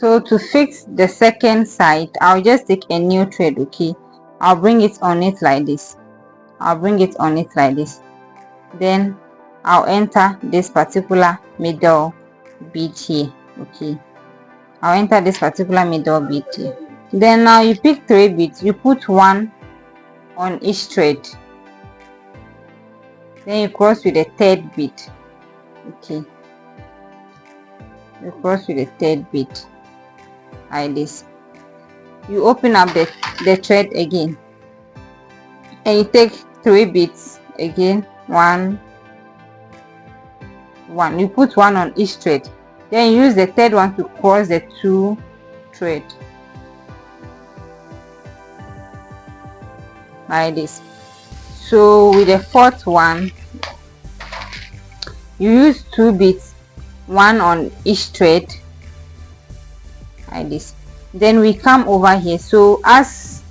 So to fix the second side, I'll just take a new thread. Okay, I'll bring it on it like this. Then I'll enter this particular middle bead here. Okay, I'll enter this particular middle bead here. Then now you pick 3 beads, you put 1 on each thread, then you cross with the 3rd bead. Okay, you cross with the 3rd bead like this. You open up the thread again, and you take 3 beads again, 1, you put 1 on each thread, then you use the 3rd one to cross the 2 thread like this. So with the 4th one, you use 2 beads, 1 on each thread like this. Then we come over here. So as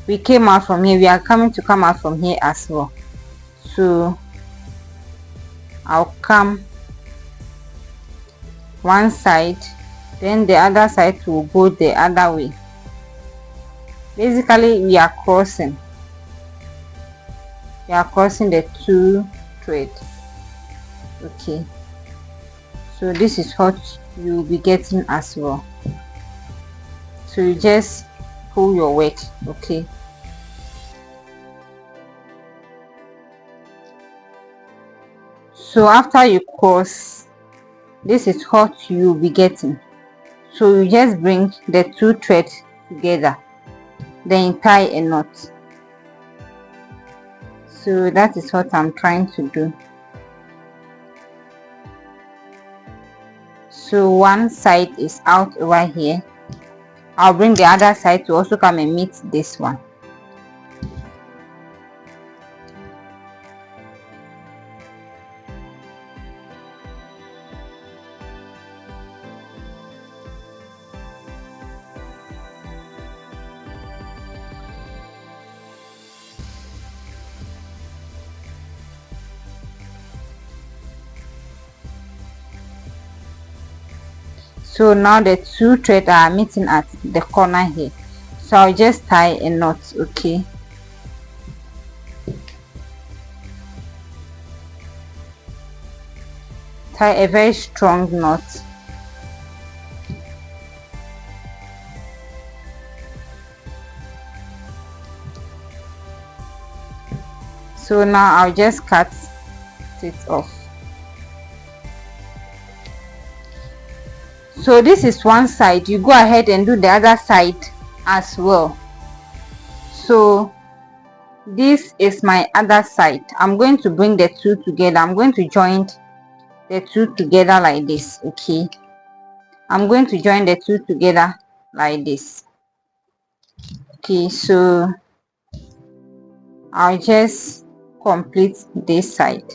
we came out from here, we are coming to come out from here as well. So I'll come one side, then the other side will go the other way. Basically we are crossing the 2 threads. Okay, so this is what you'll be getting as well. So you just pull your work. Okay, so after you cross, this is what you'll be getting. So you just bring the 2 threads together, then tie a knot. So that is what I'm trying to do. So one side is out over here. I'll bring the other side to also come and meet this one. So now the 2 threads are meeting at the corner here, so I'll just tie a knot. Okay, tie a very strong knot. So now I'll just cut it off. So this is one side, you go ahead and do the other side as well. So this is my other side. I'm going to bring the 2 together. I'm going to join the 2 together like this. Okay, I'm going to join the 2 together like this. Okay, so I'll just complete this side.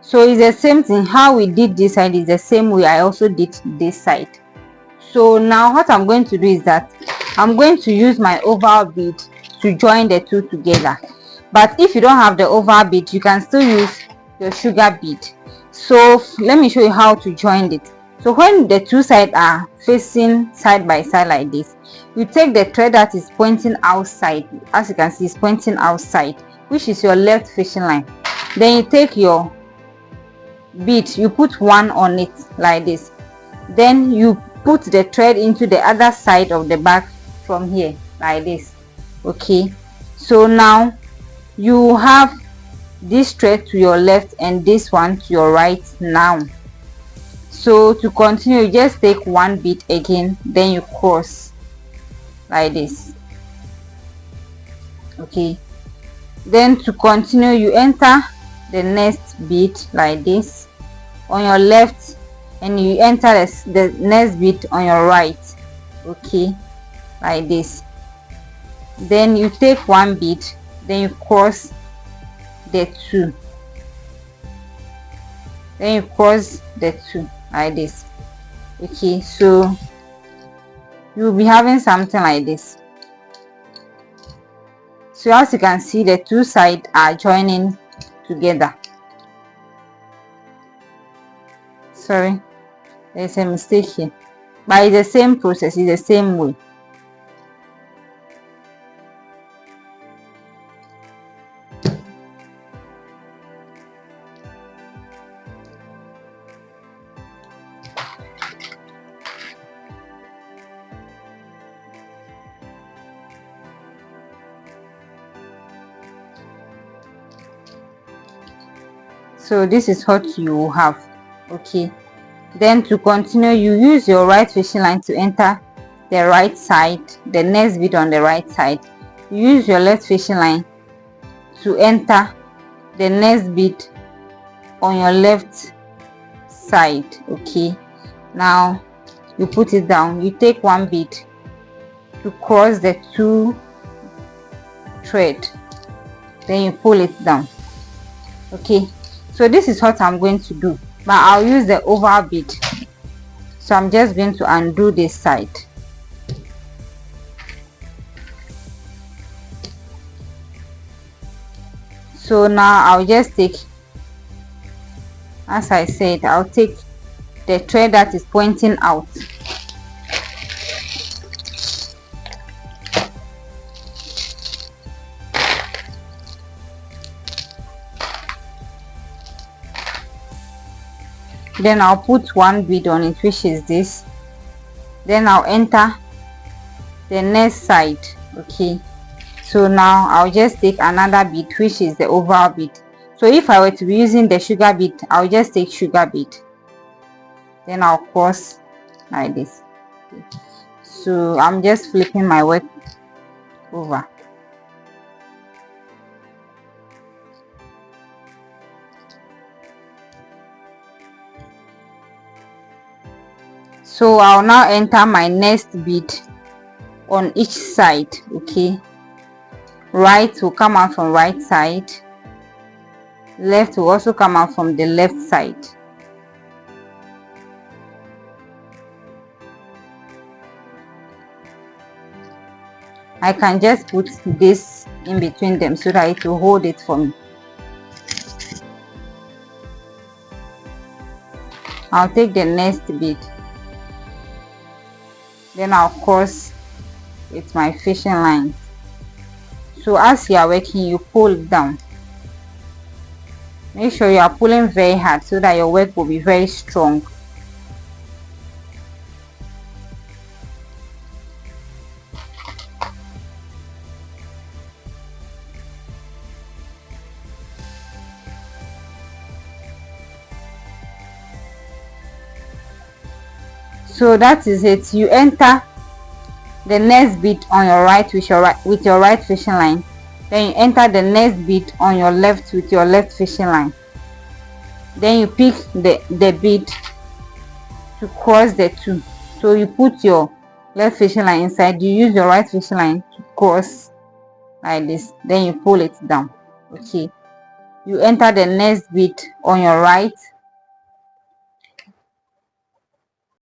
So it's the same thing. How we did this side is the same way I also did this side. So now what I'm going to do is that I'm going to use my oval bead to join the 2 together. But if you don't have the oval bead, you can still use your sugar bead. So let me show you how to join it. So when the 2 sides are facing side by side like this, you take the thread that is pointing outside. As you can see, it's pointing outside, which is your left fishing line. Then you take your bead, you put 1 on it like this, then you put the thread into the other side of the back from here like this. Okay, so now you have this thread to your left and this one to your right. Now, so to continue, you just take 1 bead again, then you cross like this. Okay, then to continue, you enter the next bead like this on your left, and you enter the next bead on your right. Okay, like this. Then you take 1 bead, then you cross the 2, then you cross the 2 like this. Okay, so you'll be having something like this. So as you can see, the two sides are joining together. Sorry, there's a mistake here, but it's the same process, it's the same way. So this is what you have. Okay, then to continue, you use your right fishing line to enter the right side, the next bead on the right side. You use your left fishing line to enter the next bead on your left side. Okay, now you put it down, you take one bead to cross the two thread, then you pull it down. Okay, so this is what I'm going to do, but I'll use the oval bead. So I'm just going to undo this side. So now I'll just take, as I said, I'll take the thread that is pointing out. Then I'll put one bead on it, which is this. Then I'll enter the next side. Okay, so now I'll just take another bead, which is the oval bead. So if I were to be using the sugar bead, I'll just take sugar bead, then I'll cross like this. So I'm just flipping my work over. So I'll now enter my next bead on each side. Okay, right will come out from right side, left will also come out from the left side. I can just put this in between them so that it will hold it for me. I'll take the next bead, then I'll cross with my fishing line. So as you are working, you pull down. Make sure you are pulling very hard so that your work will be very strong. So that is it. You enter the next bead on your right with your right fishing line, then you enter the next bead on your left with your left fishing line, then you pick the bead to cross the two. So you put your left fishing line inside, you use your right fishing line to cross like this, then you pull it down. Okay, you enter the next bead on your right